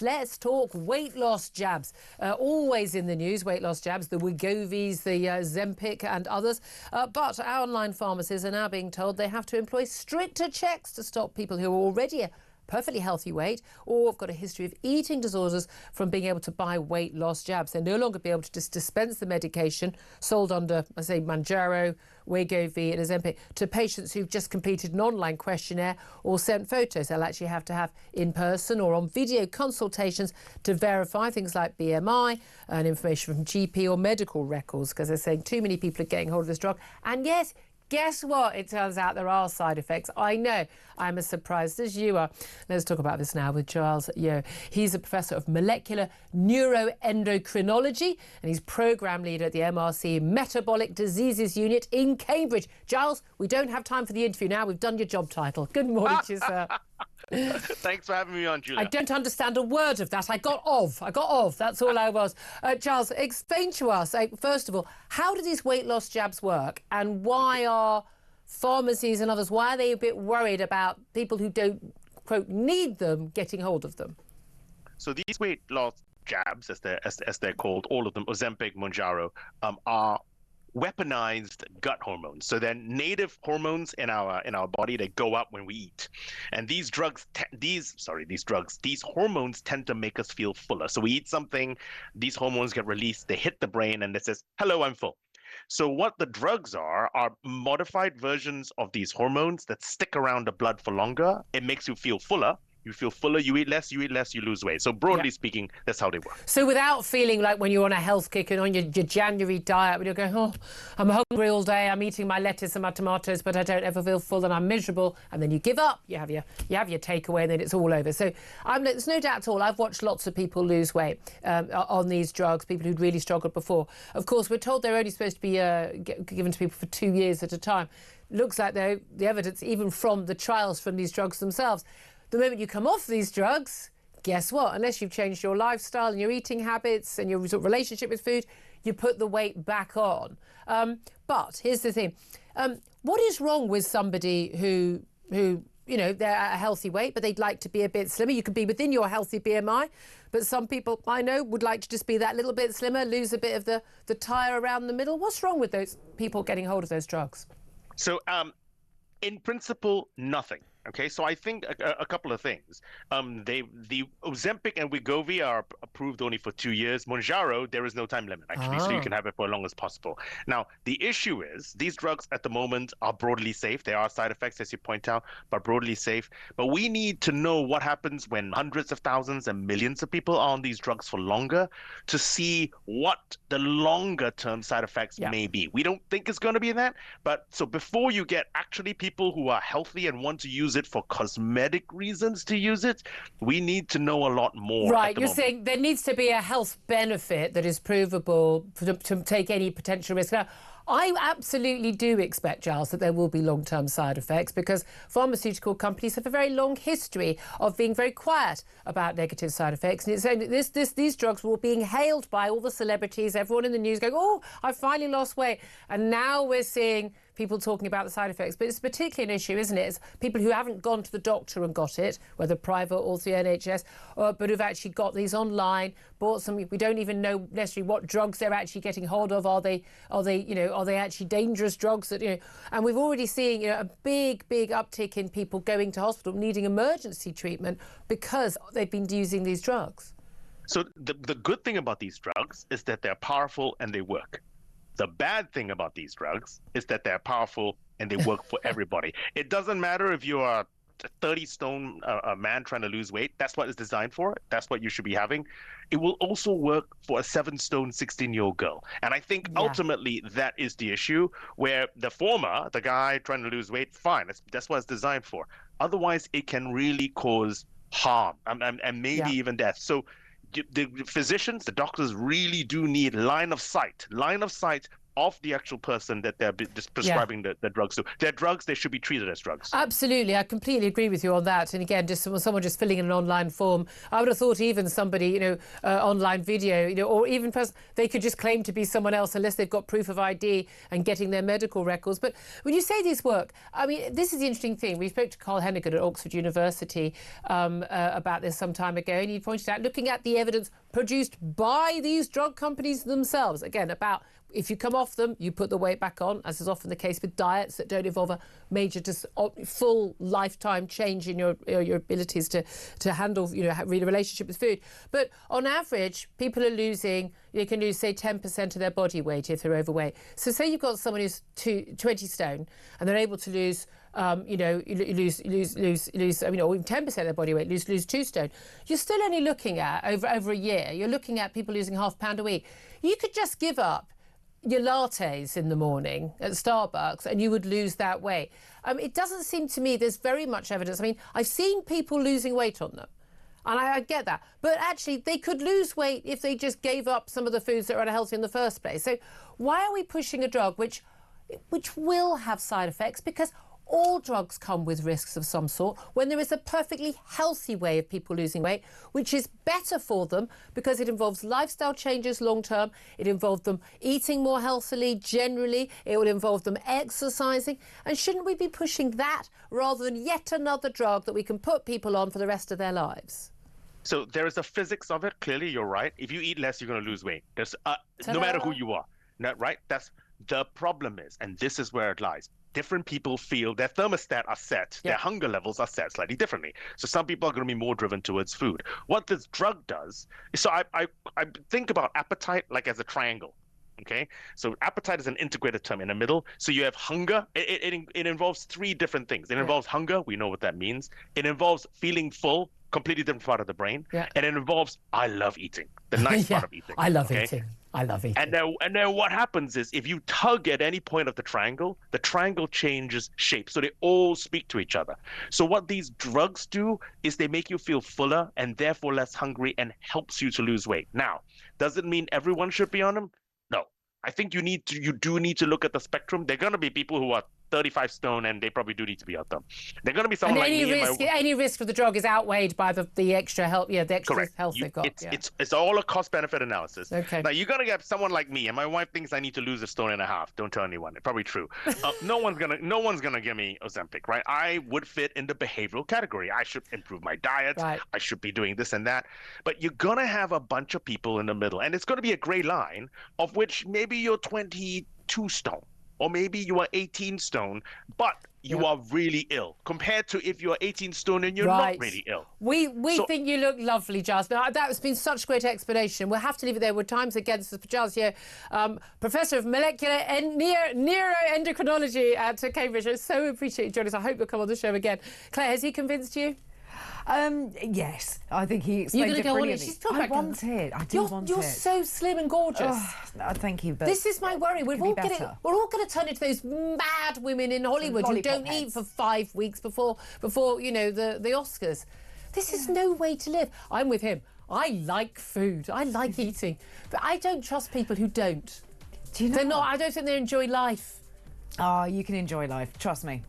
Let's talk weight loss jabs. Always in the news, weight loss jabs, the Wegovys, the Zempic and others. But our online pharmacies are now being told they have to employ stricter checks to stop people who are already a perfectly healthy weight or have got a history of eating disorders from being able to buy weight loss jabs. They'll no longer be able to just dispense the medication sold under, I say, Mounjaro, Wegovy and Zempic to patients who've just completed an online questionnaire or sent photos. They'll actually have to have in-person or on video consultations to verify things like BMI and information from GP or medical records, because they're saying too many people are getting hold of this drug. And yes, guess what? It turns out there are side effects. I know. I'm as surprised as you are. Let's talk about this now with Giles Yeo. He's a professor of molecular neuroendocrinology and he's programme leader at the MRC Metabolic Diseases Unit in Cambridge. Giles, we don't have time for the interview now. We've done your job title. Good morning to you, sir. Thanks for having me on, Julia. I don't understand a word of that. I got off. That's all I was. Giles, explain to us, first of all, how do these weight loss jabs work and why are pharmacies and others, why are they a bit worried about people who don't, quote, need them getting hold of them? So these weight loss jabs, as they're called, all of them, Ozempic, Mounjaro, are weaponized gut hormones. So they're native hormones in our body that go up when we eat. And these hormones tend to make us feel fuller. So we eat something, these hormones get released, they hit the brain and it says, hello, I'm full. So what the drugs are modified versions of these hormones that stick around the blood for longer. It makes you feel fuller. You feel fuller, you eat less, you lose weight. So broadly speaking, that's how they work. So without feeling like when you're on a health kick and on your January diet, when you're going, oh, I'm hungry all day, I'm eating my lettuce and my tomatoes, but I don't ever feel full and I'm miserable, and then you give up, you have your takeaway and then it's all over. So there's no doubt at all, I've watched lots of people lose weight on these drugs, people who'd really struggled before. Of course, we're told they're only supposed to be given to people for 2 years at a time. Looks like, though, the evidence, even from the trials from these drugs themselves, the moment you come off these drugs, guess what? Unless you've changed your lifestyle and your eating habits and your relationship with food, you put the weight back on. But here's the thing. What is wrong with somebody who they're at a healthy weight, but they'd like to be a bit slimmer? You could be within your healthy BMI, but some people I know would like to just be that little bit slimmer, lose a bit of the tire around the middle. What's wrong with those people getting hold of those drugs? So, in principle, nothing. Okay, so I think a couple of things. The Ozempic and Wegovy are approved only for 2 years. Mounjaro, there is no time limit, actually, so you can have it for as long as possible. Now, the issue is these drugs at the moment are broadly safe. There are side effects, as you point out, but broadly safe. But we need to know what happens when hundreds of thousands and millions of people are on these drugs for longer to see what the longer-term side effects may be. We don't think it's going to be that, but so before you get actually people who are healthy and want to use it for cosmetic reasons to use it, we need to know a lot more. Right, you're saying there needs to be a health benefit that is provable to take any potential risk. Now, I absolutely do expect, Giles, that there will be long-term side effects because pharmaceutical companies have a very long history of being very quiet about negative side effects. And it's saying that these drugs were being hailed by all the celebrities, everyone in the news going, oh, I finally lost weight. And now we're seeing people talking about the side effects. But it's particularly an issue, isn't it? It's people who haven't gone to the doctor and got it, whether private or through NHS, but who've actually got these online, bought some. We don't even know necessarily what drugs they're actually getting hold of. Are they actually dangerous drugs that, and we've already seen, a big uptick in people going to hospital needing emergency treatment because they've been using these drugs. So the good thing about these drugs is that they're powerful and they work. The bad thing about these drugs is that they're powerful and they work for everybody. It doesn't matter if you're a 30-stone man trying to lose weight. That's what it's designed for. That's what you should be having. It will also work for a 7-stone, 16-year-old girl. And I think ultimately that is the issue, where the former, the guy trying to lose weight, fine. That's what it's designed for. Otherwise, it can really cause harm and maybe even death. So the physicians, the doctors really do need line of sight of the actual person that they're just prescribing the drugs to. They're drugs, they should be treated as drugs. Absolutely, I completely agree with you on that. And again, just someone just filling in an online form, I would have thought even somebody, online video, or even they could just claim to be someone else unless they've got proof of ID and getting their medical records. But when you say these work, I mean, this is the interesting thing. We spoke to Carl Hennigan at Oxford University about this some time ago, and he pointed out, looking at the evidence produced by these drug companies themselves, again, about if you come off them, you put the weight back on, as is often the case with diets that don't involve a major, full lifetime change in your abilities to handle, really relationship with food. But on average, people are losing, they can lose, say, 10% of their body weight if they're overweight. So say you've got someone who's 20 stone and they're able to lose, lose, or even 10% of their body weight, lose 2 stone. You're still only looking at, over a year, you're looking at people losing ½ pound a week. You could just give up your lattes in the morning at Starbucks and you would lose that weight. It doesn't seem to me there's very much evidence. I mean, I've seen people losing weight on them, and I get that. But actually, they could lose weight if they just gave up some of the foods that are unhealthy in the first place. So why are we pushing a drug which will have side effects? Because all drugs come with risks of some sort, when there is a perfectly healthy way of people losing weight, which is better for them because it involves lifestyle changes long term, it involves them eating more healthily generally, it will involve them exercising. And shouldn't we be pushing that rather than yet another drug that we can put people on for the rest of their lives? So there is a physics of it. Clearly, you're right. If you eat less, you're going to lose weight. There's no matter who you are, right? That's the problem is, and this is where it lies. Different people feel their thermostat are set, their hunger levels are set slightly differently. So some people are going to be more driven towards food. What this drug does is, so I think about appetite like as a triangle. Okay, so appetite is an integrated term in the middle. So you have hunger. It involves 3 different things. It involves hunger. We know what that means. It involves feeling full, completely different part of the brain. And it involves I love eating, the nice part of eating. I love eating. I love eating. And then what happens is, if you tug at any point of the triangle changes shape. So they all speak to each other. So what these drugs do is they make you feel fuller and therefore less hungry and helps you to lose weight. Now, does it mean everyone should be on them? No. I think you do need to look at the spectrum. There are going to be people who are 35 stone and they probably do need to be on them. They're going to be someone like me. Any risk of the drug is outweighed by the extra help. Yeah, the extra health they've got. It's all a cost-benefit analysis. Okay. Now, you're going to get someone like me, and my wife thinks I need to lose 1.5 stone. Don't tell anyone. It's probably true. No one's gonna give me Ozempic, right? I would fit in the behavioral category. I should improve my diet. Right. I should be doing this and that. But you're going to have a bunch of people in the middle, and it's going to be a gray line of which maybe you're 22 stone. Or maybe you are 18 stone, but you are really ill, compared to if you're 18 stone and you're not really ill. We think you look lovely, Giles. Now, that has been such a great explanation. We'll have to leave it there. We're times against us. Giles here, Professor of Molecular and Neuroendocrinology at Cambridge. I so appreciate you joining us. I hope you'll come on the show again. Claire, has he convinced you? Yes, I think he explained it brilliantly. I want it. I do want it. You're so slim and gorgeous. Oh, thank you. But this is my worry. We're all going to turn into those mad women in Hollywood who don't eat for 5 weeks before the Oscars. This is no way to live. I'm with him. I like food. I like eating, but I don't trust people who don't. Do you know? I don't think they enjoy life. Oh, you can enjoy life. Trust me.